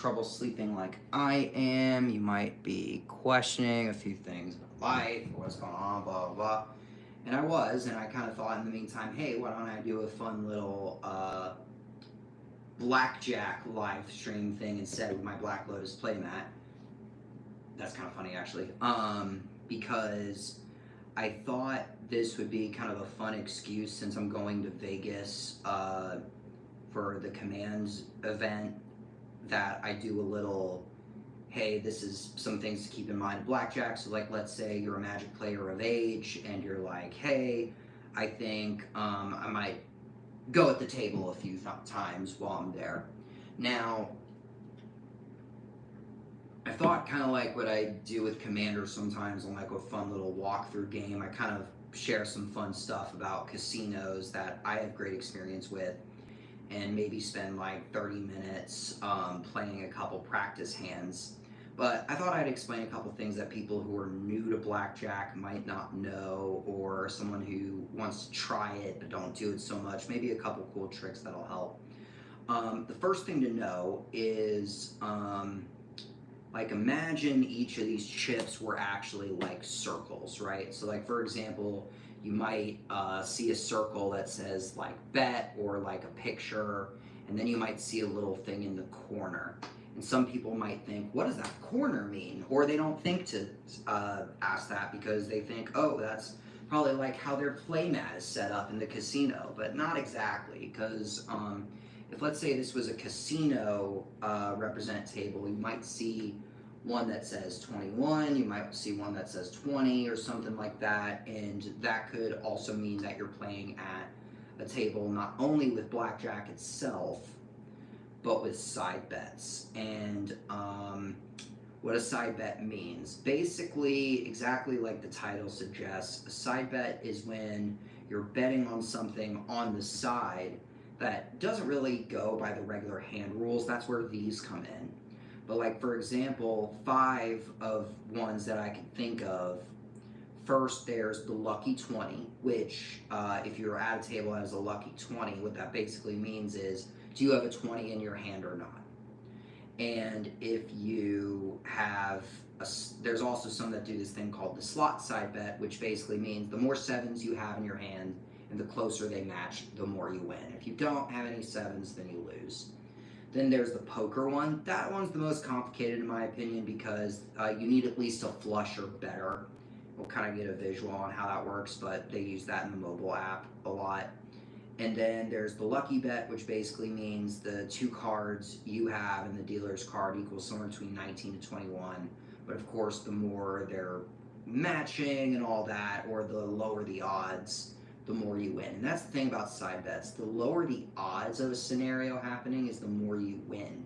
trouble sleeping like I am, you might be questioning a few things about life, what's going on, blah, blah, blah. And I was, and I kind of thought in the meantime, hey, why don't I do a fun little blackjack live stream thing instead with my Black Lotus playmat? That's kind of funny, actually. Because I thought this would be kind of a fun excuse since I'm going to Vegas for the Commands event that I do a little, hey, this is some things to keep in mind of blackjack. So like, let's say you're a Magic player of age and you're like, hey, I think I might go at the table a few times while I'm there. Now, I thought kind of like what I do with Commander sometimes on like a fun little walkthrough game, I kind of share some fun stuff about casinos that I have great experience with and maybe spend like 30 minutes playing a couple practice hands. But I thought I'd explain a couple things that people who are new to blackjack might not know, or someone who wants to try it but don't do it so much. Maybe a couple cool tricks that'll help. The first thing to know is like imagine each of these chips were actually like circles, right? So like for example, you might see a circle that says like bet or like a picture, and then you might see a little thing in the corner. And some people might think, what does that corner mean? Or they don't think to ask that because they think, oh, that's probably like how their playmat is set up in the casino, but not exactly, because if let's say this was a casino represent table, you might see one that says 21, you might see one that says 20 or something like that, and that could also mean that you're playing at a table not only with blackjack itself, but with side bets. And what a side bet means, basically exactly like the title suggests, a side bet is when you're betting on something on the side that doesn't really go by the regular hand rules. That's where these come in. But like for example, 5 of ones that I can think of. First, there's the lucky 20, which if you're at a table that has a lucky 20, what that basically means is, do you have a 20 in your hand or not? And if you have, there's also some that do this thing called the slot side bet, which basically means the more 7s you have in your hand and the closer they match, the more you win. If you don't have any 7s, then you lose. Then there's the poker one. That one's the most complicated in my opinion because you need at least a flush or better. We'll kind of get a visual on how that works, but they use that in the mobile app a lot. And then there's the lucky bet, which basically means the 2 cards you have and the dealer's card equals somewhere between 19 to 21. But of course, the more they're matching and all that, or the lower the odds, the more you win. And that's the thing about side bets. The lower the odds of a scenario happening is the more you win.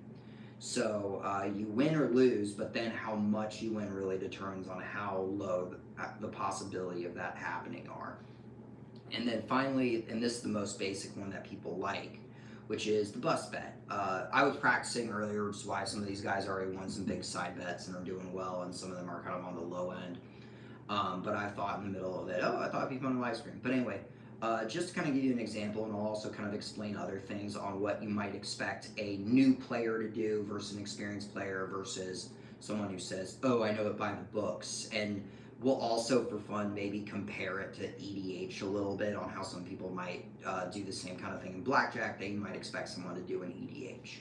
So you win or lose, but then how much you win really determines on how low the possibility of that happening are. And then finally, and this is the most basic one that people like, which is the bust bet. I was practicing earlier, which is why some of these guys already won some big side bets and are doing well, and some of them are kind of on the low end. But I thought in the middle of it, oh, I thought it'd be fun to live stream. But anyway, just to kind of give you an example, and I'll also kind of explain other things on what you might expect a new player to do versus an experienced player versus someone who says, oh, I know it by the books. And we'll also, for fun, maybe compare it to EDH a little bit on how some people might do the same kind of thing in blackjack that you might expect someone to do in EDH.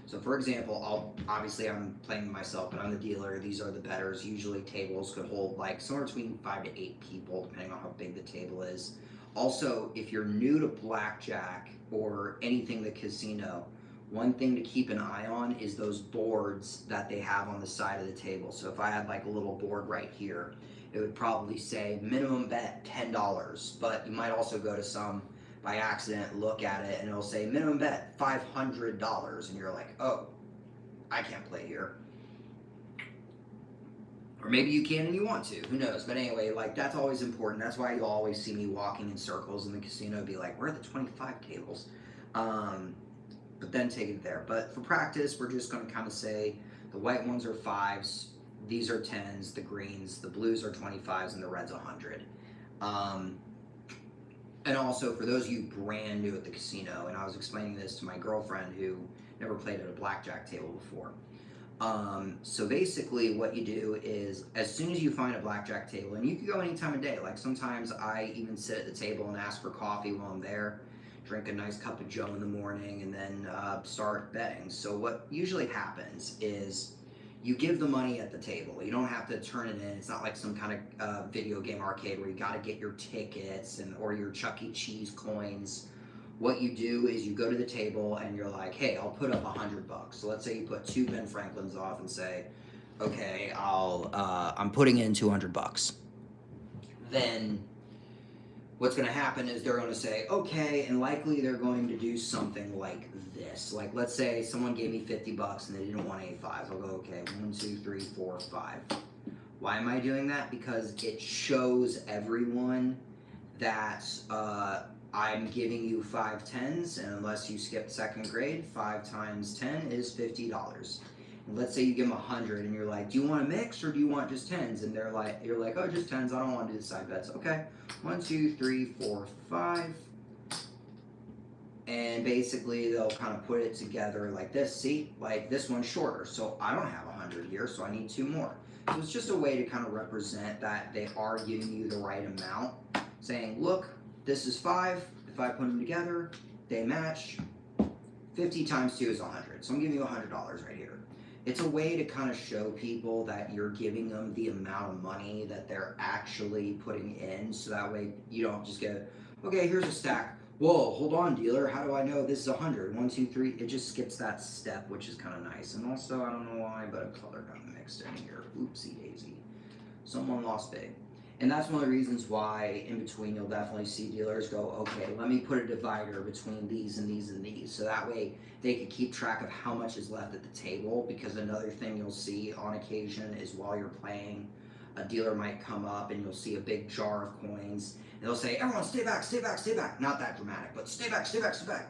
So for example, obviously I'm playing myself, but I'm the dealer. These are the bettors. Usually tables could hold like somewhere between 5 to 8 people, depending on how big the table is. Also, if you're new to blackjack or anything the casino, one thing to keep an eye on is those boards that they have on the side of the table. So if I had like a little board right here, it would probably say minimum bet $10, but you might also go to some by accident, look at it, and it'll say minimum bet $500, and you're like, oh, I can't play here. Or maybe you can and you want to, who knows? But anyway, like that's always important. That's why you'll always see me walking in circles in the casino, be like, where are the 25 tables? But then take it there. But for practice, we're just going to kind of say the white ones are 5s, these are 10s, the greens, the blues are 25s, and the reds 100. And also, for those of you brand new at the casino, and I was explaining this to my girlfriend who never played at a blackjack table before, So basically what you do is as soon as you find a blackjack table, and you can go any time of day, like sometimes I even sit at the table and ask for coffee while I'm there, drink a nice cup of joe in the morning, and then start betting. So what usually happens is you give the money at the table. You don't have to turn it in. It's not like some kind of video game arcade where you got to get your tickets or your Chuck E. Cheese coins. What you do is you go to the table and you're like, hey, I'll put up $100. So let's say you put two Ben Franklins off and say, okay, I'm putting in $200. Then what's going to happen is they're going to say, okay, and likely they're going to do something like this. Like, let's say someone gave me $50 and they didn't want any fives. I'll go, okay, 1, 2, 3, 4, 5. Why am I doing that? Because it shows everyone that I'm giving you 5 10s, and unless you skip second grade, 5 times 10 is $50. And let's say you give them 100, and you're like, do you want a mix or do you want just 10s? And you're like, oh, just 10s. I don't want to do the side bets. Okay, 1, 2, 3, 4, 5. And basically they'll kind of put it together like this. See, like this one's shorter, so I don't have 100 here, so I need 2 more. So it's just a way to kind of represent that they are giving you the right amount, saying, look, this is 5. If I put them together, they match. 50 times 2 is 100. So I'm giving you $100 right here. It's a way to kind of show people that you're giving them the amount of money that they're actually putting in. So that way you don't just get, okay, here's a stack. Whoa, hold on, dealer. How do I know this is 100? 1, 2, 3. It just skips that step, which is kind of nice. And also, I don't know why, but a color got mixed in here. Oopsie daisy. Someone lost big. And that's one of the reasons why in between you'll definitely see dealers go, okay, let me put a divider between these and these and these. So that way they can keep track of how much is left at the table. Because another thing you'll see on occasion is while you're playing, a dealer might come up and you'll see a big jar of coins. And they'll say, everyone stay back, stay back, stay back. Not that dramatic, but stay back, stay back, stay back.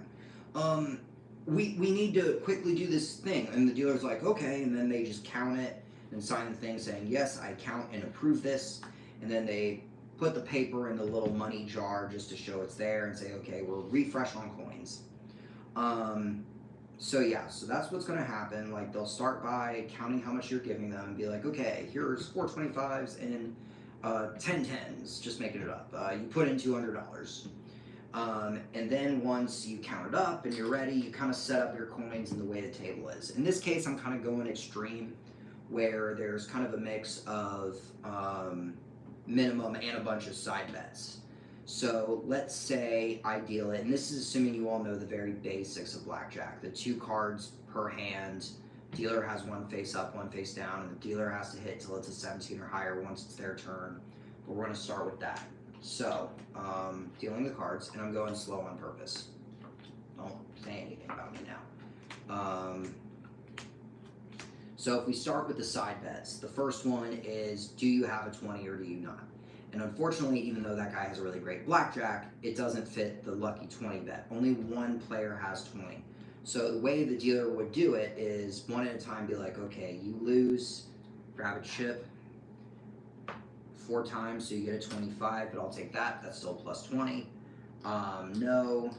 We need to quickly do this thing. And the dealer's like, okay. And then they just count it and sign the thing saying, yes, I count and approve this. And then they put the paper in the little money jar just to show it's there and say, okay, we're refresh on coins. So yeah, so that's what's going to happen. Like they'll start by counting how much you're giving them and be like, okay, here's 4 25s and 10 10s, just making it up. You put in $200. And then once you count it up and you're ready, you kind of set up your coins in the way the table is. In this case, I'm kind of going extreme where there's kind of a mix of minimum and a bunch of side bets. So let's say I deal it, and this is assuming you all know the very basics of blackjack. The 2 cards per hand, dealer has one face up, one face down, and the dealer has to hit till it's a 17 or higher once it's their turn. But we're going to start with that. So, dealing the cards, and I'm going slow on purpose. Don't say anything about me now. So if we start with the side bets, the first one is, do you have a 20 or do you not? And unfortunately, even though that guy has a really great blackjack, it doesn't fit the lucky 20 bet. Only one player has 20. So the way the dealer would do it is one at a time be like, okay, you lose, grab a chip 4 times, so you get a 25, but I'll take that. That's still plus 20. No,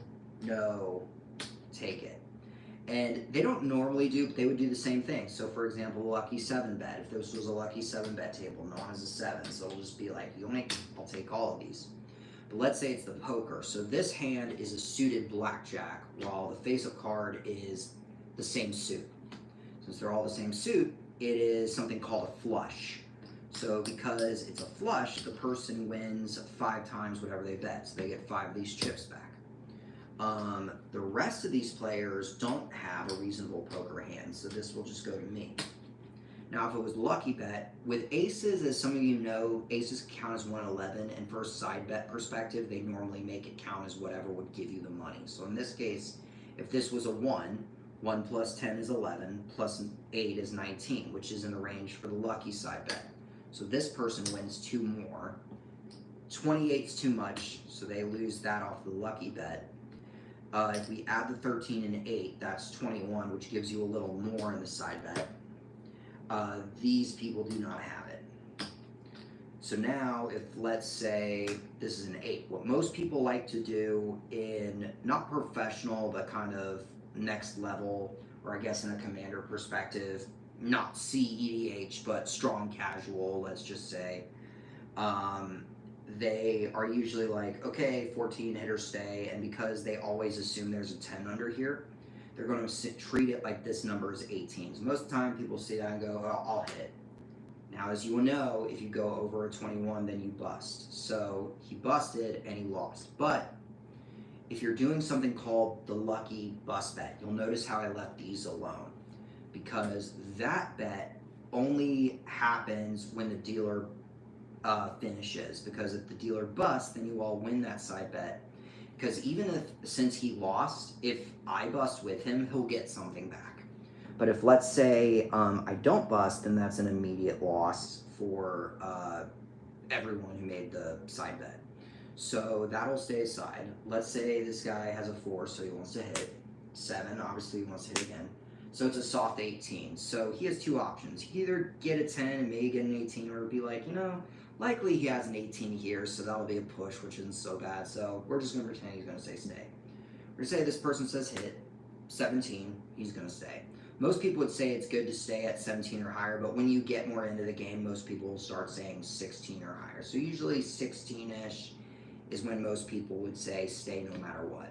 take it. And they don't normally do, but they would do the same thing. So for example, lucky 7 bet. If this was a lucky 7 bet table, no one has a 7, so it'll just be like, I'll take all of these. But let's say it's the poker. So this hand is a suited blackjack, while the face-up card is the same suit. Since they're all the same suit, it is something called a flush. So because it's a flush, the person wins 5 times whatever they bet. So they get 5 of these chips back. The rest of these players don't have a reasonable poker hand, so this will just go to me. Now, if it was lucky bet, with aces, as some of you know, aces count as 111, and for a side bet perspective, they normally make it count as whatever would give you the money. So in this case, if this was a 1, 1 plus 10 is 11, plus 8 is 19, which is in the range for the lucky side bet. So this person wins 2 more. 28's too much, so they lose that off the lucky bet. If we add the 13 and 8, that's 21, which gives you a little more in the side bet. These people do not have it. So now, if let's say this is an 8, what most people like to do in, not professional, but kind of next level, or I guess in a commander perspective, not CEDH, but strong casual, let's just say. They are usually like, okay, 14 hit or stay, and because they always assume there's a 10 under here, they're going to treat it like this number is 18. So most of the time people see that and go, oh, I'll hit. Now, as you will know, if you go over a 21, then you bust. So he busted and he lost. But if you're doing something called the lucky bust bet, you'll notice how I left these alone, because that bet only happens when the dealer finishes, because if the dealer busts, then you all win that side bet. Because even if, since he lost, if I bust with him, he'll get something back. But if, let's say, I don't bust, then that's an immediate loss for everyone who made the side bet. So that'll stay aside. Let's say this guy has a 4, so he wants to hit. 7, obviously he wants to hit again. So it's a soft 18. So he has 2 options. He can either get a 10 and maybe get an 18, or be like, you know, likely he has an 18 here, so that'll be a push, which isn't so bad. So we're just going to pretend he's going to say stay. We're going to say this person says hit, 17, he's going to stay. Most people would say it's good to stay at 17 or higher, but when you get more into the game, most people will start saying 16 or higher. So usually 16-ish is when most people would say stay no matter what.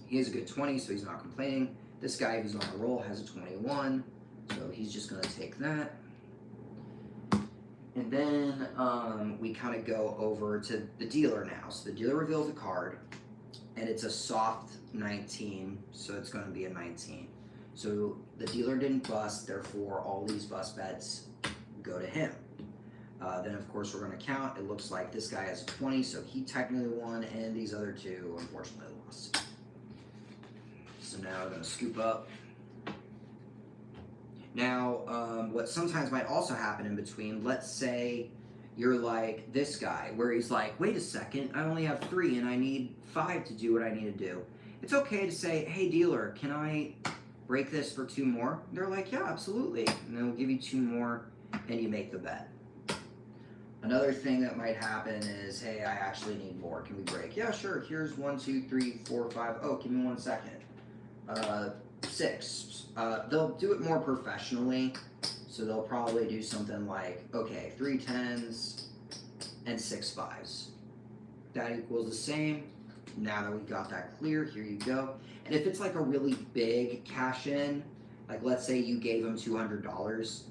He has a good 20, so he's not complaining. This guy who's on a roll has a 21, so he's just going to take that. And then we kind of go over to the dealer now. So the dealer reveals a card, and it's a soft 19, so it's going to be a 19. So the dealer didn't bust, therefore all these bust bets go to him. Then of course we're going to count. It looks like this guy has a 20, so he technically won, and these other 2 unfortunately lost. So now we're going to scoop up. Now, what sometimes might also happen in between, let's say you're like this guy, where he's like, wait a second, I only have 3 and I need 5 to do what I need to do. It's okay to say, hey dealer, can I break this for 2 more? They're like, yeah, absolutely. And they'll give you 2 more and you make the bet. Another thing that might happen is, hey, I actually need more. Can we break? Yeah, sure. Here's 1, 2, 3, 4, 5. Oh, give me 1 second. 6. They'll do it more professionally, so they'll probably do something like, okay, 3 10s and 6 5s. That equals the same. Now that we got that clear, here you go. And if it's like a really big cash in, like let's say you gave them $200,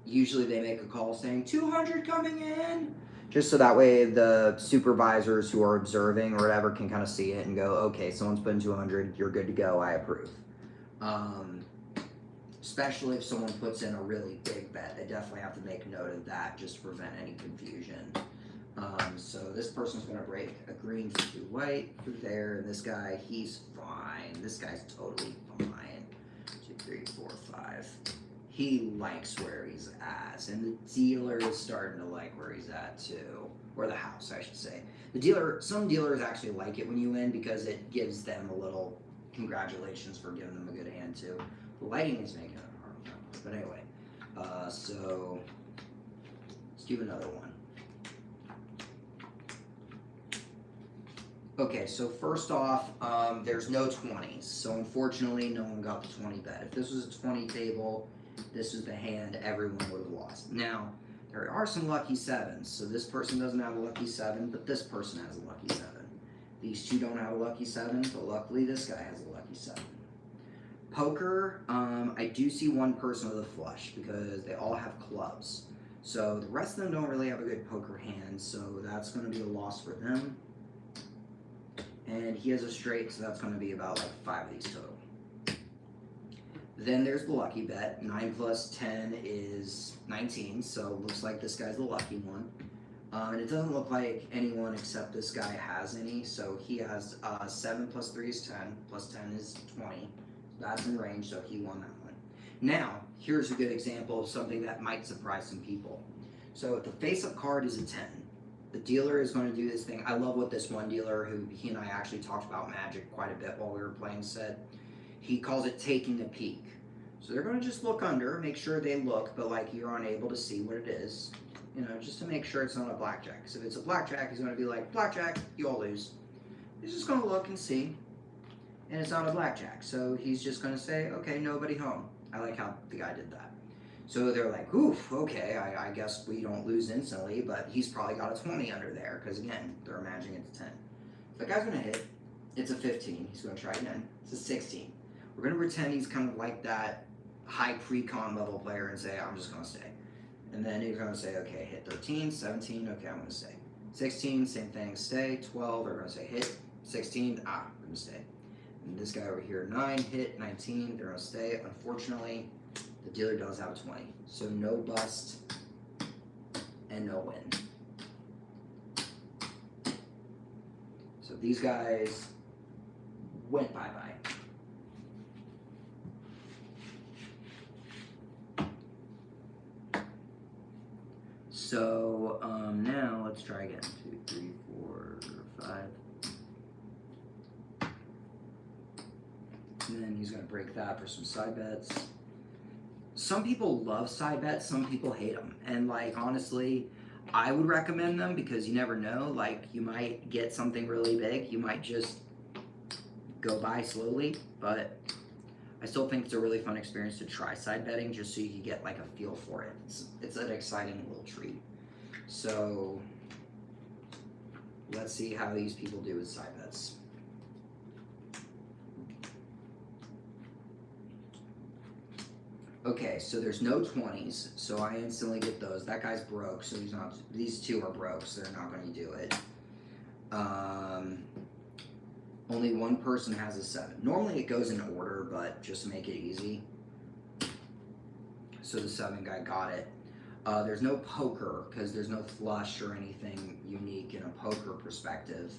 usually they make a call saying 200 coming in, just so that way the supervisors who are observing or whatever can kind of see it and go, okay, someone's putting 200, you're good to go, I approve. Especially if someone puts in a really big bet, they definitely have to make note of that just to prevent any confusion. So this person's going to break a green for 2 white through there, and this guy, he's fine. This guy's totally fine. 2, 3, 4, 5. He likes where he's at, and the dealer is starting to like where he's at too, or the house, I should say. The dealer, some dealers actually like it when you win because it gives them a little congratulations for giving them a good hand too. The lighting is making it hard, but anyway, so let's do another one. Okay, so first off, there's no 20s, so unfortunately no one got the 20 bet. If this was a 20 table, this is the hand, everyone would have lost. Now, there are some lucky 7s, so this person doesn't have a lucky 7, but this person has a lucky 7. These 2 don't have a lucky 7, but luckily this guy has a lucky 7. Poker, I do see one person with a flush because they all have clubs. So the rest of them don't really have a good poker hand, so that's going to be a loss for them. And he has a straight, so that's going to be about like 5 of these total. Then there's the lucky bet. 9 plus 10 is 19, so it looks like this guy's the lucky one. And it doesn't look like anyone except this guy has any, so he has 7 plus 3 is 10, plus 10 is 20. That's in range, so he won that one. Now, here's a good example of something that might surprise some people. So if the face-up card is a 10, the dealer is going to do this thing. I love what this one dealer, who he and I actually talked about Magic quite a bit while we were playing, said. He calls it taking a peek. So they're going to just look under, make sure they look, but like you're unable to see what it is. You know, just to make sure it's not a blackjack. Because if it's a blackjack, he's going to be like, blackjack, you all lose. He's just going to look and see. And it's not a blackjack. So he's just going to say, okay, nobody home. I like how the guy did that. So they're like, oof, okay, I guess we don't lose instantly, but he's probably got a 20 under there, because again, they're imagining it's a 10. The guy's going to hit. It's a 15. He's going to try again. It's a 16. We're going to pretend he's kind of like that high pre-con level player and say, I'm just going to stay. And then he's going to say, okay, hit 13, 17, okay, I'm going to stay. 16, same thing, stay. 12, they're going to say hit. 16, we're going to stay. And this guy over here, 9, hit. 19, they're going to stay. Unfortunately, the dealer does have a 20. So no bust and no win. So these guys went bye-bye. So now let's try again. 2, 3, 4, 5. And then he's going to break that for some side bets. Some people love side bets, some people hate them. And like, honestly, I would recommend them because you never know. Like, you might get something really big. You might just go by slowly. But I still think it's a really fun experience to try side betting just so you can get like a feel for it. It's an exciting little treat. So let's see how these people do with side bets. Okay, so there's no 20s, so I instantly get those. That guy's broke, so he's not. These two are broke, so they're not going to do it. Only one person has a 7. Normally it goes in order, but just to make it easy. So the 7 guy got it. There's no poker, because there's no flush or anything unique in a poker perspective.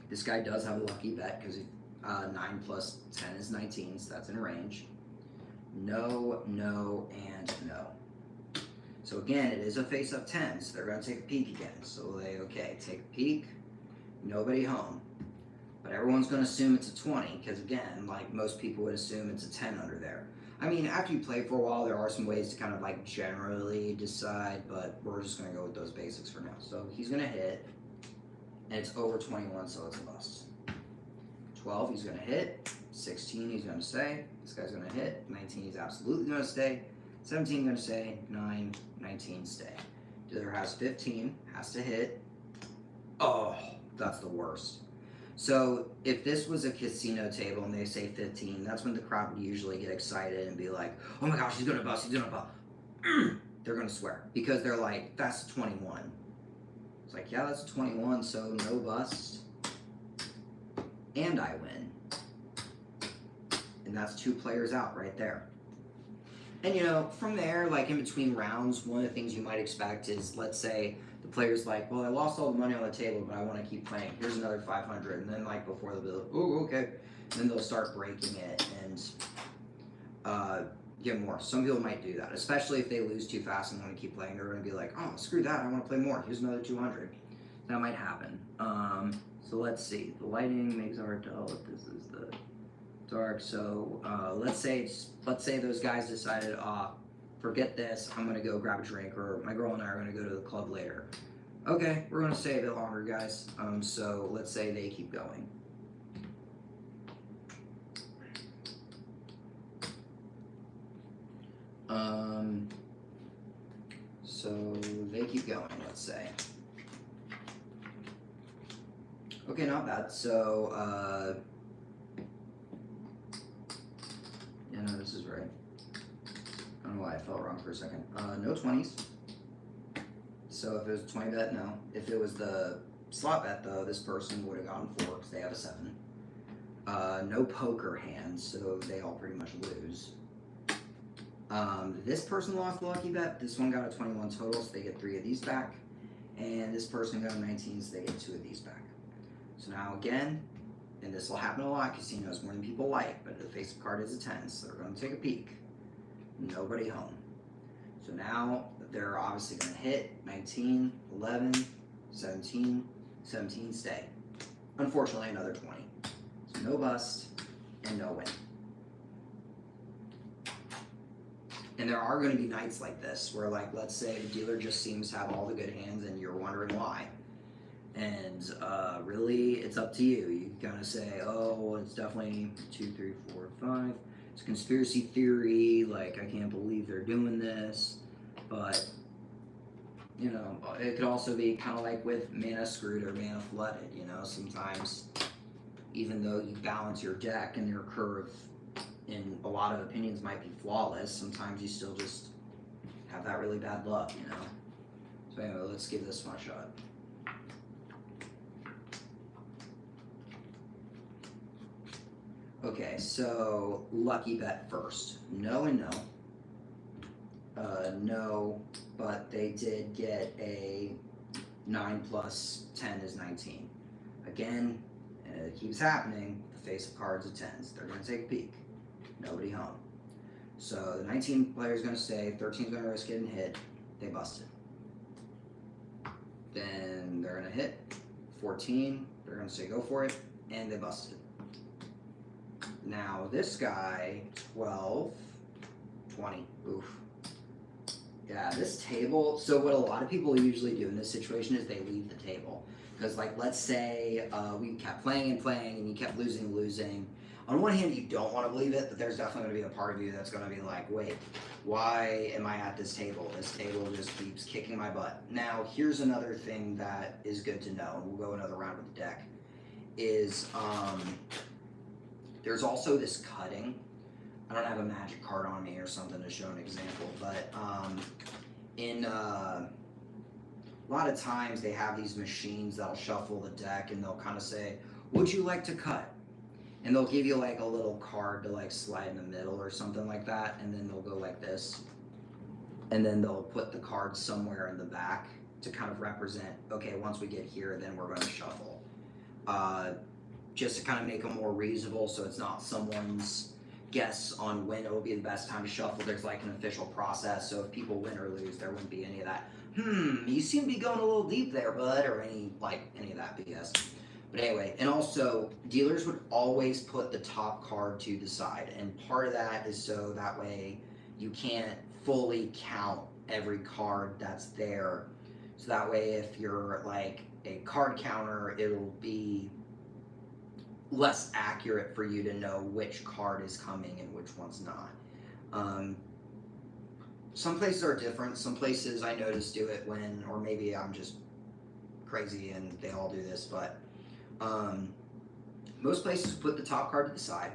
This guy does have a lucky bet, because 9 plus 10 is 19, so that's in range. No, no, and no. So again, it is a face-up 10, so they're going to take a peek again. So they, okay, take a peek, nobody home. But everyone's going to assume it's a 20, because again, like most people would assume it's a 10 under there. I mean, after you play for a while, there are some ways to kind of like generally decide, but we're just going to go with those basics for now. So he's going to hit, and it's over 21, so it's a bust. 12, he's going to hit. 16, he's going to stay. This guy's going to hit. 19, he's absolutely going to stay. 17, going to stay. 9, 19, stay. Dealer has 15, has to hit. Oh, that's the worst. So if this was a casino table and they say 15, that's when the crowd would usually get excited and be like, oh my gosh, he's going to bust, he's going to bust. They're going to swear because they're like, that's a 21. It's like, yeah, that's a 21, so no bust. And I win. And that's 2 players out right there. And you know, from there, like in between rounds, one of the things you might expect is, let's say the player's like, well, I lost all the money on the table, but I want to keep playing. Here's another 500. And then like before they'll be like, oh, okay. And then they'll start breaking it and get more. Some people might do that, especially if they lose too fast and want to keep playing. They're going to be like, oh, screw that. I want to play more. Here's another 200. That might happen. So let's see. The lighting makes it hard to tell if this is the dark. So let's say those guys decided, forget this, I'm gonna go grab a drink, or my girl and I are gonna go to the club later. Okay, we're gonna stay a bit longer, guys. So let's say they keep going. So they keep going, let's say. Okay, not bad. So yeah, no, this is right. I don't know why I felt wrong for a second. No 20s. So if it was a 20 bet, no. If it was the slot bet, though, this person would have gone 4 because they have a 7. No poker hands, so they all pretty much lose. This person lost the lucky bet. This one got a 21 total, so they get 3 of these back. And this person got a 19, so they get 2 of these back. So now again, and this will happen a lot, casinos more than people like, but the face-up card is a 10, so they're going to take a peek. Nobody home. So now they're obviously going to hit 19, 11, 17, 17, stay. Unfortunately, another 20. So no bust and no win. And there are going to be nights like this where, like, let's say the dealer just seems to have all the good hands and you're wondering why. And really, it's up to you. You kind of say, oh, well, it's definitely 2, 3, 4, 5. it's a conspiracy theory, like I can't believe they're doing this, but you know, it could also be kind of like with mana screwed or mana flooded, you know, sometimes even though you balance your deck and your curve in a lot of opinions might be flawless, sometimes you still just have that really bad luck, you know. So anyway, let's give this one a shot. Okay, so lucky bet first. No and no. No, but they did get a 9 plus 10 is 19. Again, it keeps happening. The face of cards of 10s. They're going to take a peek. Nobody home. So the 19 player is going to stay. 13 is going to risk getting hit. They busted. Then they're going to hit. 14, they're going to say go for it. And they busted. Now this guy, 12, 20. Oof. Yeah, this table, so what a lot of people usually do in this situation is they leave the table. Because like, let's say we kept playing and playing and you kept losing and losing. On one hand, you don't want to believe it, but there's definitely going to be a part of you that's going to be like, wait, why am I at this table? This table just keeps kicking my butt. Now, here's another thing that is good to know, and we'll go another round with the deck, is there's also this cutting. I don't have a magic card on me or something to show an example, but in a lot of times they have these machines that'll shuffle the deck and they'll kind of say, would you like to cut? And they'll give you like a little card to like slide in the middle or something like that, and then they'll go like this. And then they'll put the card somewhere in the back to kind of represent, okay, once we get here, then we're going to shuffle. Just to kind of make them more reasonable so it's not someone's guess on when it will be the best time to shuffle. There's like an official process, so if people win or lose, there wouldn't be any of that, you seem to be going a little deep there, bud, or any of that BS. But anyway, and also, dealers would always put the top card to the side, and part of that is so that way you can't fully count every card that's there. So that way if you're like a card counter, it'll be less accurate for you to know which card is coming and which one's not. Some places are different. Some places I notice do it when, or maybe I'm just crazy and they all do this, but most places put the top card to the side.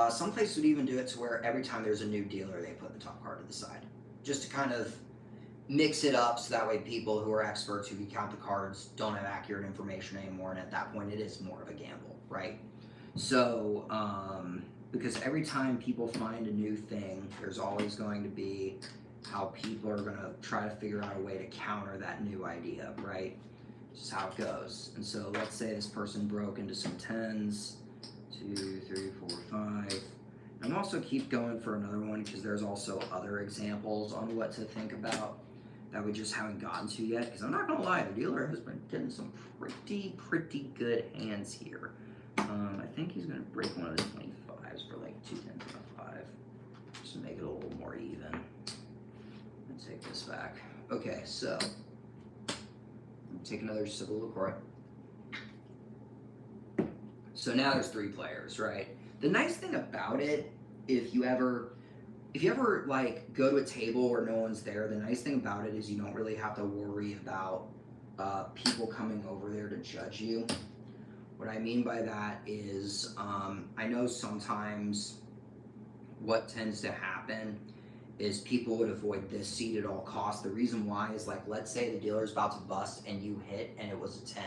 Some places would even do it to where every time there's a new dealer, they put the top card to the side. Just to kind of mix it up so that way people who are experts who can count the cards don't have accurate information anymore, and at that point it is more of a gamble, right? So, because every time people find a new thing, there's always going to be how people are going to try to figure out a way to counter that new idea, right? Just how it goes. And so let's say this person broke into some 10s, 2, 3, 4, 5. I'm also keep going for another one because there's also other examples on what to think about that we just haven't gotten to yet. Because I'm not going to lie, the dealer has been getting some pretty good hands here. I think he's going to break one of the 25s for like 2 10s and a 5. Just to make it a little more even. Let's take this back. Okay, so take another sip of LaCroix. So now there's 3 players, right? The nice thing about it, if you ever like go to a table where no one's there, the nice thing about it is you don't really have to worry about people coming over there to judge you. What I mean by that is, I know sometimes what tends to happen is people would avoid this seat at all costs. The reason why is, like, let's say the dealer's about to bust and you hit and it was a 10.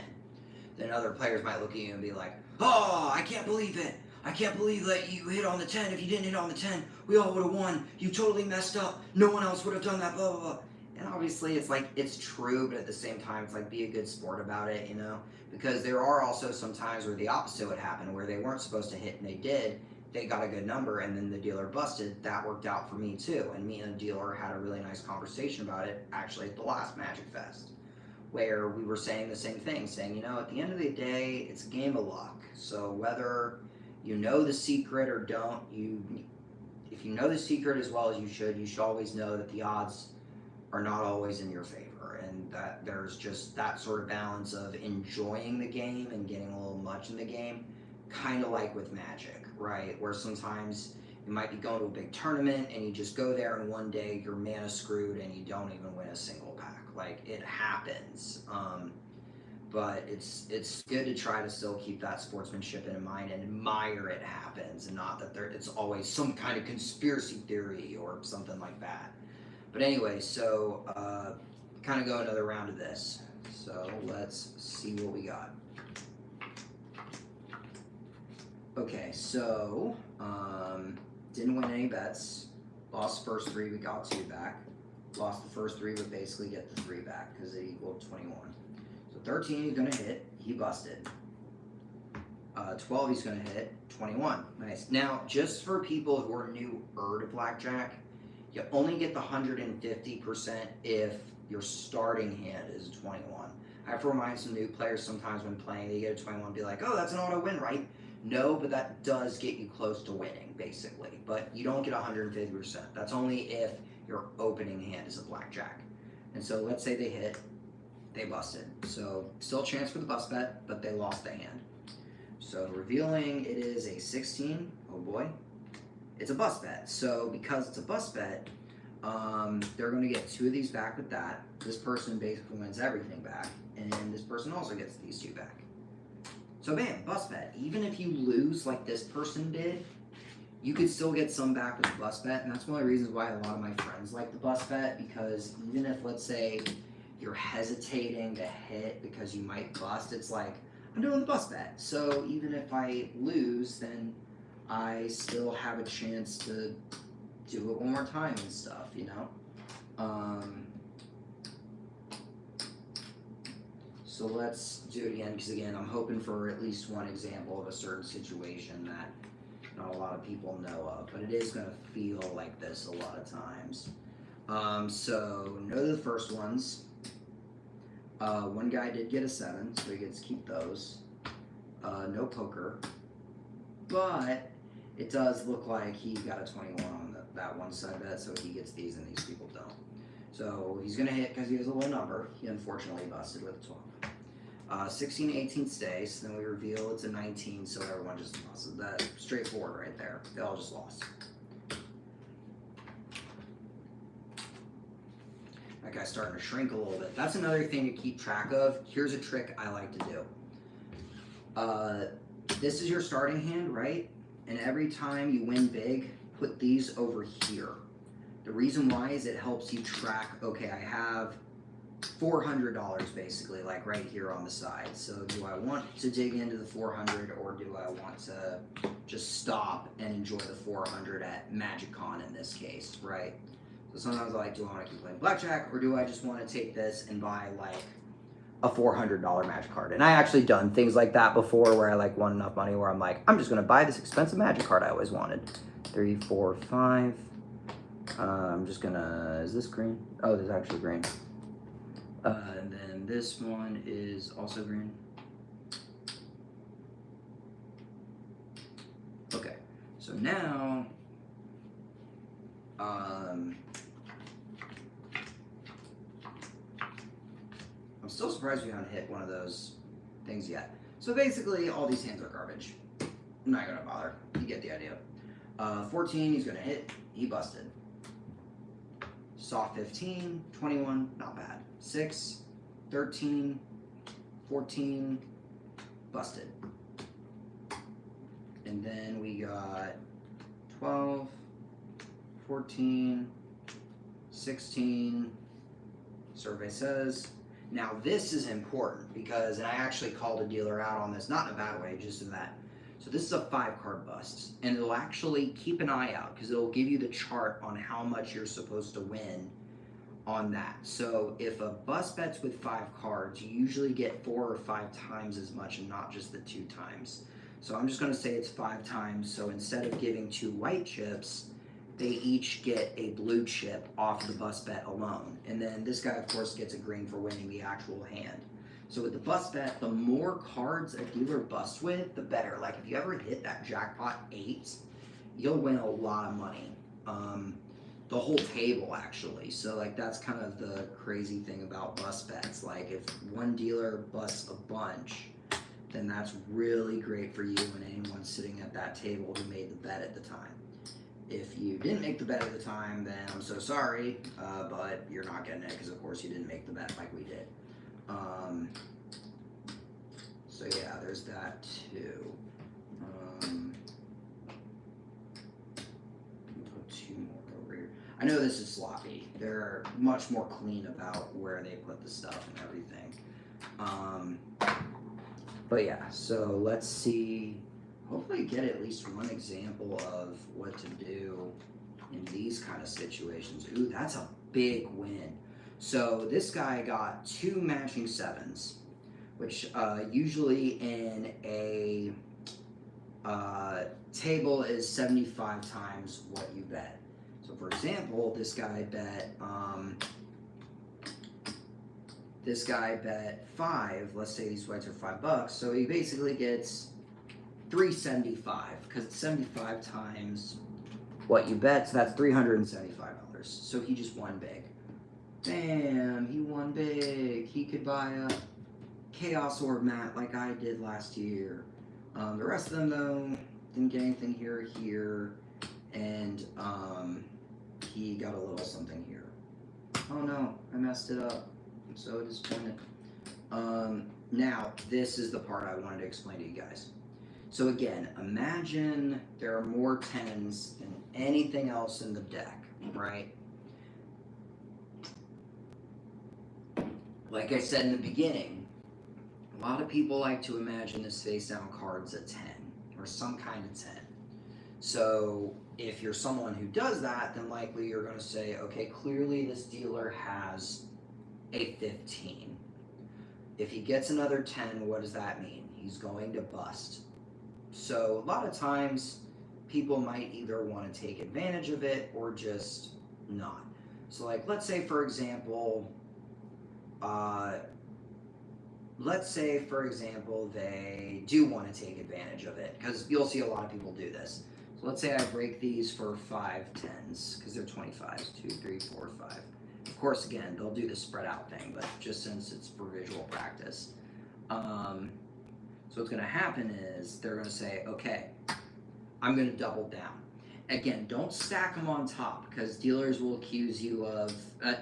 Then other players might look at you and be like, oh, I can't believe it. I can't believe that you hit on the 10. If you didn't hit on the 10, we all would have won. You totally messed up. No one else would have done that, blah, blah, blah. And obviously it's like, it's true, but at the same time, it's like, be a good sport about it, you know? Because there are also some times where the opposite would happen, where they weren't supposed to hit and they did. They got a good number and then the dealer busted. That worked out for me too. And me and the dealer had a really nice conversation about it, actually at the last Magic Fest, where we were saying the same thing, saying, you know, at the end of the day, it's a game of luck. So whether you know the secret or don't, if you know the secret as well as you should always know that the odds are not always in your favor, and that there's just that sort of balance of enjoying the game and getting a little much in the game, kind of like with Magic, right? Where sometimes You might be going to a big tournament and you just go there and one day you're mana screwed and you don't even win a single pack. Like, it happens. But it's good to try to still keep that sportsmanship in mind and admire it happens, and not that it's always some kind of conspiracy theory or something like that. But anyway, so kind of go another round of this. So let's see what we got. Okay, so didn't win any bets. Lost the first 3, we got 2 back. Lost the first 3, would basically get the 3 back because it equaled 21. So 13 he's gonna hit, he busted. 12 he's gonna hit, 21. Nice. Now, just for people who are newer to blackjack, you only get the 150% if your starting hand is a 21. I have to remind some new players sometimes when playing, they get a 21 and be like, oh, that's an auto win, right? No, but that does get you close to winning, basically. But you don't get 150%. That's only if your opening hand is a blackjack. And so let's say they hit, they busted. So still a chance for the bust bet, but they lost the hand. So revealing it is a 16. Oh boy. It's a bust bet. So because it's a bust bet, they're going to get 2 of these back with that. This person basically wins everything back. And this person also gets these 2 back. So bam, bust bet. Even if you lose like this person did, you could still get some back with the bust bet. And that's one of the reasons why a lot of my friends like the bust bet, because even if, let's say, you're hesitating to hit because you might bust, it's like, I'm doing the bust bet. So even if I lose, then I still have a chance to do it one more time and stuff, you know? So let's do it again, because again, I'm hoping for at least one example of a certain situation that not a lot of people know of, but it is going to feel like this a lot of times. So know the first ones. One guy did get a 7, so he gets to keep those. No poker, but it does look like he got a 21 on that one side bet, so he gets these and these people don't. So he's going to hit because he has a low number. He unfortunately busted with a 12. 16, 18 stays, then we reveal it's a 19, so everyone just lost. That's straightforward right there. They all just lost. That guy's starting to shrink a little bit. That's another thing to keep track of. Here's a trick I like to do. This is your starting hand, right? And every time you win big, put these over here. The reason why is it helps you track, okay, I have $400 basically, like right here on the side. So do I want to dig into the 400 or do I want to just stop and enjoy the 400 at MagicCon in this case, right? So sometimes I like, do I want to keep playing blackjack or do I just want to take this and buy like a $400 magic card? And I actually done things like that before where I like won enough money where I'm like, I'm just going to buy this expensive magic card I always wanted. 3, 4, 5. I'm just going to, is this green? Oh, this is actually green. And then this one is also green. Okay, so now, I'm still surprised we haven't hit one of those things yet. So basically, all these hands are garbage. I'm not gonna bother. You get the idea. 14, he's gonna hit. He busted. Saw 15, 21, not bad. 6, 13, 14, busted. And then we got 12, 14, 16, survey says. Now this is important because, and I actually called a dealer out on this, not in a bad way, just in that. So this is a 5-card bust, and it'll actually keep an eye out because it'll give you the chart on how much you're supposed to win on that. So if a bust bet's with 5 cards, you usually get 4 or 5 times as much and not just the 2 times. So I'm just going to say it's 5 times. So instead of giving 2 white chips, they each get a blue chip off the bust bet alone. And then this guy, of course, gets a green for winning the actual hand. So with the bust bet, the more cards a dealer busts with, the better. Like if you ever hit that jackpot 8, you'll win a lot of money. The whole table actually. So like that's kind of the crazy thing about bust bets. Like if one dealer busts a bunch, then that's really great for you and anyone sitting at that table who made the bet at the time. If you didn't make the bet at the time, then I'm so sorry, but you're not getting it because, of course, you didn't make the bet like we did. So yeah, there's that too. Put two more over here. I know this is sloppy. They're much more clean about where they put the stuff and everything. But yeah, so let's see. Hopefully get at least one example of what to do in these kind of situations. Ooh, that's a big win. So this guy got 2 matching 7s, which usually in a table is 75 times what you bet. So for example, this guy bet 5. Let's say these whites are $5, so he basically gets 375 because it's 75 times what you bet, so that's $375. So he just won big. Bam, he won big. He could buy a Chaos Orb mat like I did last year. The rest of them though didn't get anything here, and he got a little something here. Oh no, I messed it up. I'm so disappointed. Now this is the part I wanted to explain to you guys. So again, imagine there are more 10s than anything else in the deck, right? Like I said in the beginning, a lot of people like to imagine this face down card's a 10 or some kind of 10. So if you're someone who does that, then likely you're going to say, okay, clearly this dealer has a 15. If he gets another 10, what does that mean? He's going to bust. So a lot of times people might either want to take advantage of it or just not. So like, let's say for example, they do want to take advantage of it, because you'll see a lot of people do this. So let's say I break these for 5 10s, because they're 25s, 2, 3, 4, 5. Of course, again, they'll do the spread out thing, but just since it's for visual practice. So what's going to happen is they're going to say, okay, I'm going to double down. Again, don't stack them on top, because dealers will accuse you of,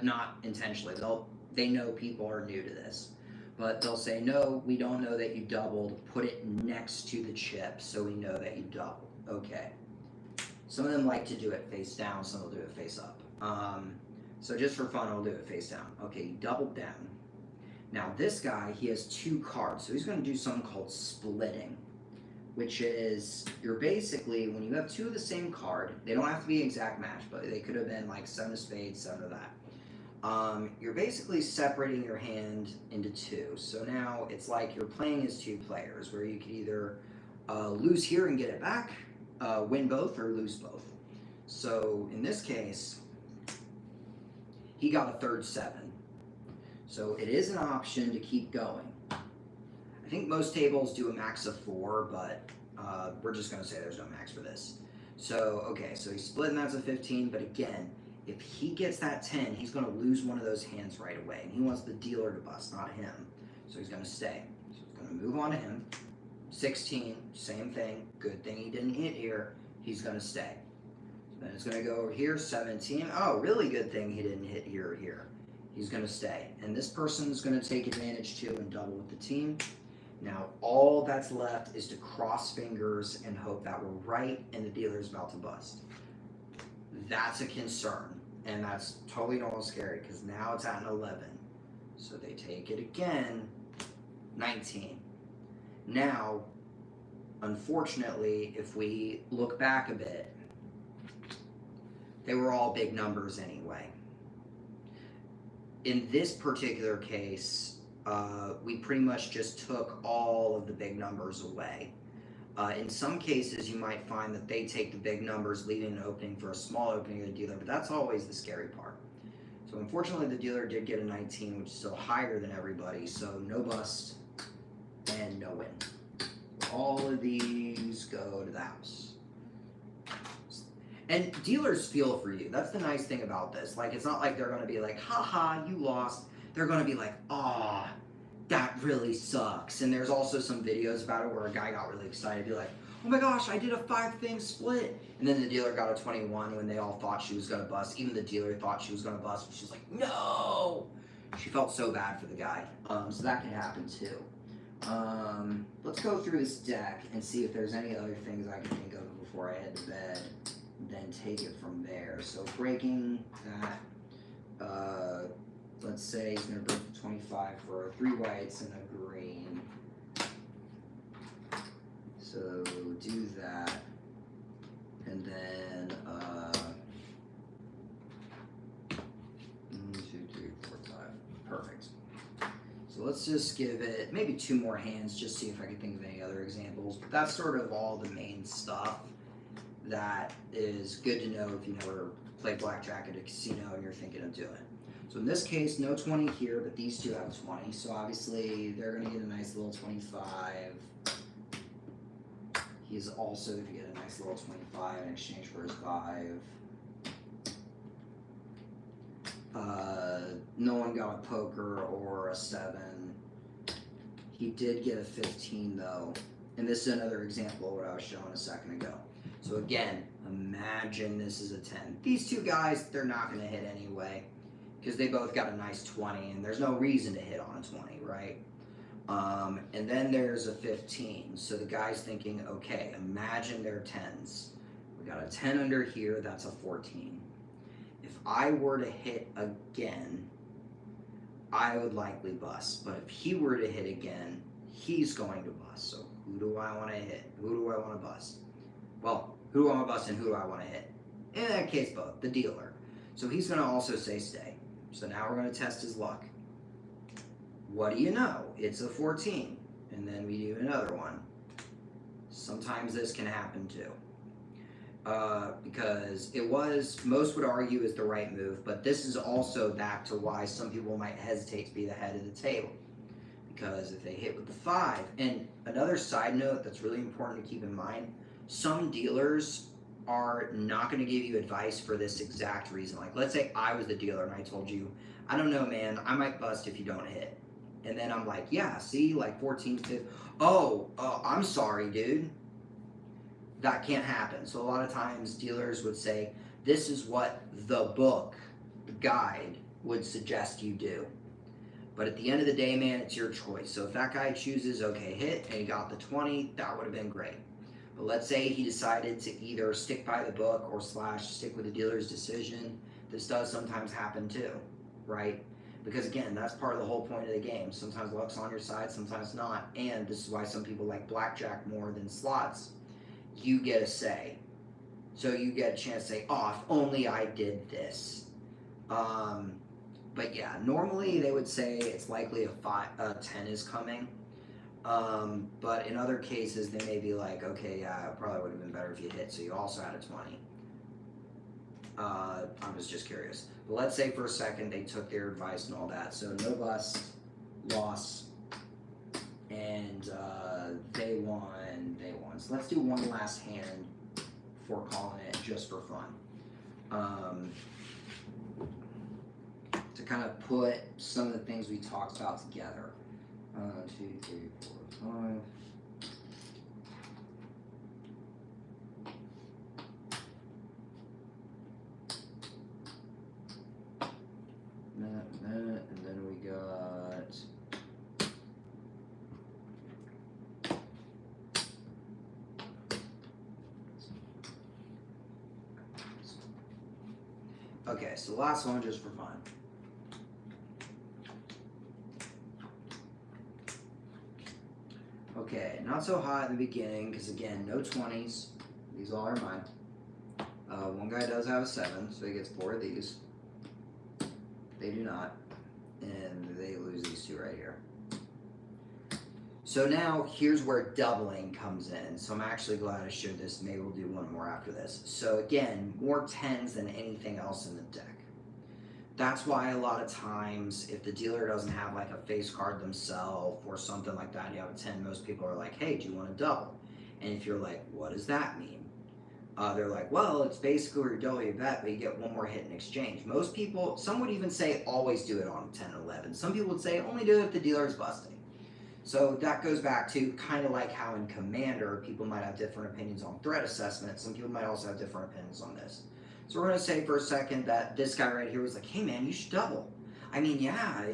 not intentionally, they know people are new to this, but they'll say, no, we don't know that you doubled, put it next to the chip so we know that you doubled. Okay. Some of them like to do it face down, some will do it face up. So just for fun, I'll do it face down. Okay, you doubled down. Now this guy, he has 2 cards, so he's going to do something called splitting, which is, you're basically, when you have 2 of the same card, they don't have to be exact match, but they could have been like 7 of spades, 7 of that. You're basically separating your hand into 2. So now it's like you're playing as 2 players, where you could either lose here and get it back, win both, or lose both. So in this case, he got a third 7. So it is an option to keep going. I think most tables do a max of 4, but we're just going to say there's no max for this. So, okay, so he's splitting, that's a 15, but again, if he gets that 10, he's going to lose one of those hands right away, and he wants the dealer to bust, not him. So he's going to stay. So he's going to move on to him. 16, same thing. Good thing he didn't hit here. He's going to stay. So then it's going to go over here, 17. Oh, really good thing he didn't hit here or here. He's going to stay. And this person is going to take advantage too and double with the team. Now, all that's left is to cross fingers and hope that we're right and the dealer's about to bust. That's a concern, and that's totally normal scary, because now it's at an 11. So they take it again, 19. Now, unfortunately, if we look back a bit, they were all big numbers anyway. In this particular case, we pretty much just took all of the big numbers away. In some cases, you might find that they take the big numbers, leaving an opening for a small opening of the dealer, but that's always the scary part. So unfortunately, the dealer did get a 19, which is still higher than everybody, so no bust and no win. All of these go to the house. And dealers feel for you. That's the nice thing about this. Like, it's not like they're going to be like, haha, you lost. They're going to be like, that really sucks. And there's also some videos about it where a guy got really excited, be like, oh my gosh, I did a 5-thing split. And then the dealer got a 21 when they all thought she was going to bust. Even the dealer thought she was going to bust. But she's like, no. She felt so bad for the guy. So that can happen too. Let's go through this deck and see if there's any other things I can think of before I head to bed. Then take it from there. So breaking that. Let's say he's going to break the 25 for 3 whites and a green. So do that. And then 1, 2, 3, 4, 5. Perfect. So let's just give it maybe 2 more hands, just see if I can think of any other examples. But that's sort of all the main stuff that is good to know if you never play blackjack at a casino and you're thinking of doing it. So in this case, no 20 here, but these two have 20. So obviously they're going to get a nice little 25. He's also going to get a nice little 25 in exchange for his 5. No one got a poker or a 7. He did get a 15 though. And this is another example of what I was showing a second ago. So again, imagine this is a 10. These two guys, they're not going to hit anyway because they both got a nice 20 and there's no reason to hit on a 20, right? And then there's a 15. So the guy's thinking, okay, imagine they're 10s. We got a 10 under here, that's a 14. If I were to hit again, I would likely bust. But if he were to hit again, he's going to bust. So who do I want to hit? Who do I want to bust? Well, who do I want to bust and who do I want to hit? In that case, both. The dealer. So he's going to also say stay. So now we're going to test his luck. What do you know? It's a 14. And then we do another one. Sometimes this can happen too. Because it was, most would argue is the right move, but this is also back to why some people might hesitate to be the head of the table. Because if they hit with the 5, and another side note that's really important to keep in mind, some dealers are not going to give you advice for this exact reason. Like, let's say I was the dealer and I told you, I don't know, man, I might bust if you don't hit. And then I'm like, yeah, see, like 14, 15. Oh, I'm sorry, dude. That can't happen. So a lot of times dealers would say, this is what the book, the guide, would suggest you do. But at the end of the day, man, it's your choice. So if that guy chooses, okay, hit, and he got the 20, that would have been great. But let's say he decided to either stick by the book or / stick with the dealer's decision. This does sometimes happen too, right? Because again, that's part of the whole point of the game. Sometimes luck's on your side, sometimes not. And this is why some people like blackjack more than slots. You get a say. So you get a chance to say, oh, if only I did this. But yeah, normally they would say it's likely a 10 is coming. But in other cases, they may be like, okay, yeah, it probably would have been better if you hit, so you also had a 20. I was just curious. But let's say for a second they took their advice and all that. So no bust, loss, and they won. So let's do one last hand before calling it just for fun. To kind of put some of the things we talked about together. 2, 3, 4, 5. That, and then we got okay, so the last one just for fun. Okay, not so hot in the beginning because again, no 20s. These all are mine. One guy does have a 7, so he gets 4 of these. They do not, and they lose these 2 right here. So now here's where doubling comes in. So I'm actually glad I showed this. Maybe we'll do one more after this. So again, more 10s than anything else in the deck. That's why a lot of times, if the dealer doesn't have like a face card themselves or something like that, you have a 10, most people are like, hey, do you want to double? And if you're like, what does that mean? They're like, well, it's basically where you double your bet, but you get one more hit in exchange. Most people, some would even say always do it on 10 and 11. Some people would say only do it if the dealer is busting. So that goes back to kind of like how in Commander, people might have different opinions on threat assessment. Some people might also have different opinions on this. So we're going to say for a second that this guy right here was like, hey man, you should double. I mean, yeah,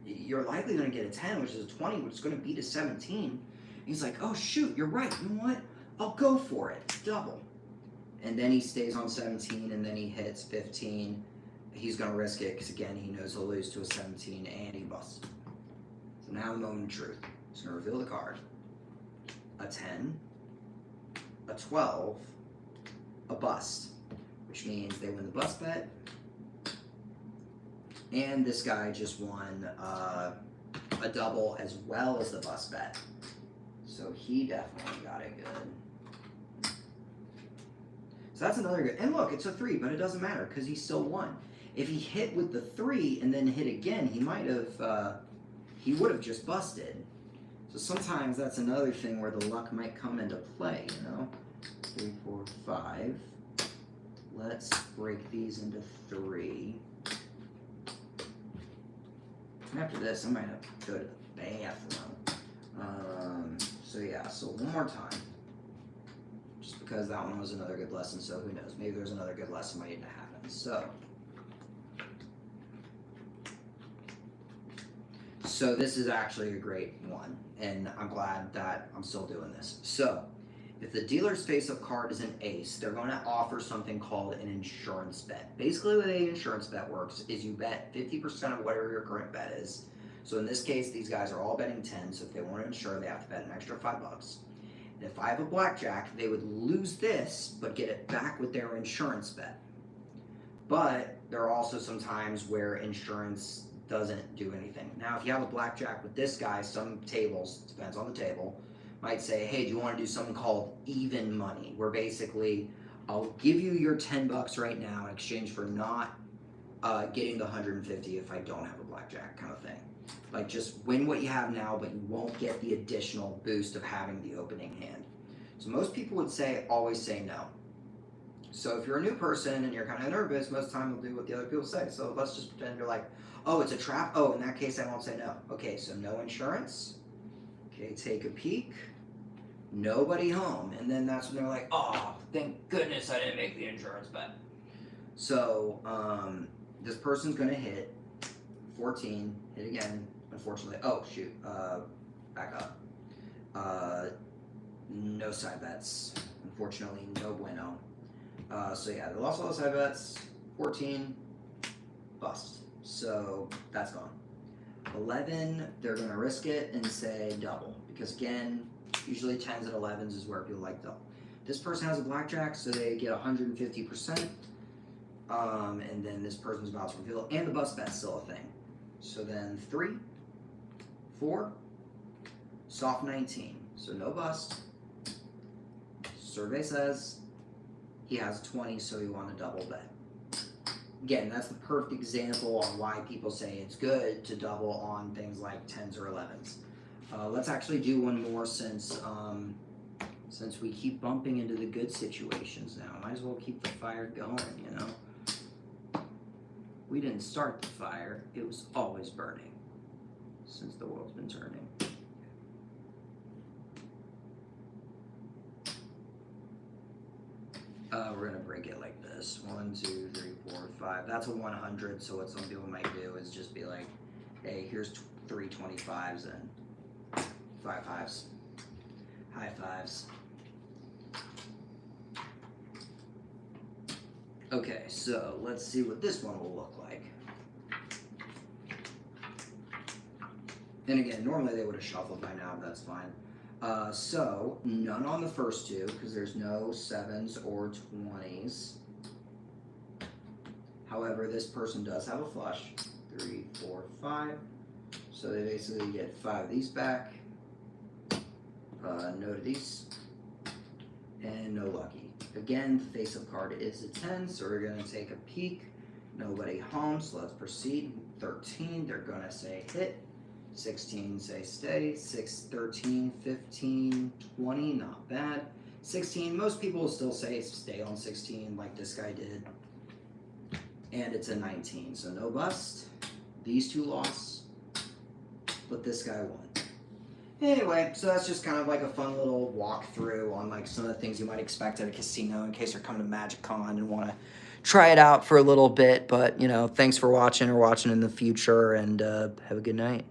you're likely going to get a 10, which is a 20, which is going to beat a 17. And he's like, oh shoot, you're right. You know what? I'll go for it. Double. And then he stays on 17, and then he hits 15. He's going to risk it because, again, he knows he'll lose to a 17, and he busts. So now the moment of truth. He's going to reveal the card. A 10, a 12, a bust, which means they win the bust bet. And this guy just won a double as well as the bust bet. So he definitely got it good. So that's another good. And look, it's a 3, but it doesn't matter because he still won. If he hit with the 3 and then hit again, he might have, he would have just busted. So sometimes that's another thing where the luck might come into play, you know? 3, 4, 5. Let's break these into 3. And after this, I might have to go to the bathroom. So yeah, so one more time. Just because that one was another good lesson, so who knows? Maybe there's another good lesson waiting to happen. So this is actually a great one, and I'm glad that I'm still doing this. So, if the dealer's face-up card is an ace, they're going to offer something called an insurance bet. Basically, the way an insurance bet works is you bet 50% of whatever your current bet is. So in this case, these guys are all betting 10, so if they want to insure, they have to bet an extra $5. And if I have a blackjack, they would lose this, but get it back with their insurance bet. But there are also some times where insurance doesn't do anything. Now, if you have a blackjack with this guy, some tables, depends on the table, might say, hey, do you want to do something called even money, where basically I'll give you your $10 right now in exchange for not getting the 150 if I don't have a blackjack, kind of thing. Like, just win what you have now, but you won't get the additional boost of having the opening hand. So most people would say, always say no. So if you're a new person and you're kind of nervous, most of the time you'll do what the other people say. So let's just pretend you're like, oh, it's a trap? Oh, in that case, I won't say no. Okay, so no insurance. Okay, take a peek. Nobody home. And then that's when they're like, oh, thank goodness I didn't make the insurance bet. So this person's going to hit 14, hit again, unfortunately. Oh, shoot, back up. No side bets. Unfortunately, no bueno. So yeah, they lost all the side bets. 14, bust. So that's gone. 11, they're going to risk it and say double. Because again, usually 10s and 11s is where people like double. This person has a blackjack, so they get 150%. And then this person's about to reveal, and the bust bet's still a thing. So then 3, 4, soft 19. So no bust. Survey says he has 20, so he won a double bet. Again, that's the perfect example on why people say it's good to double on things like 10s or 11s. Let's actually do one more since we keep bumping into the good situations now. Might as well keep the fire going, you know? We didn't start the fire. It was always burning since the world's been turning. We're going to break it like this. 1, 2, 3, 4, 5. That's a 100, so what some people might do is just be like, hey, here's 3 25s and 5 5s. High fives. Okay, so let's see what this one will look like. And again, normally they would have shuffled by now, but that's fine. So, none on the first two, because there's no 7s or 20s. However, this person does have a flush. 3, 4, 5. So they basically get 5 of these back. No to these. And no lucky. Again, the face-up card is a 10, so we're going to take a peek. Nobody home, so let's proceed. 13, they're going to say hit. 16, say stay. 6, 13, 15, 20, not bad. 16, most people will still say stay on 16 like this guy did. And it's a 19, so no bust. These two lost, but this guy won. Anyway, so that's just kind of like a fun little walkthrough on like some of the things you might expect at a casino in case you're coming to Magic Con and want to try it out for a little bit. But, thanks for watching or watching in the future, and have a good night.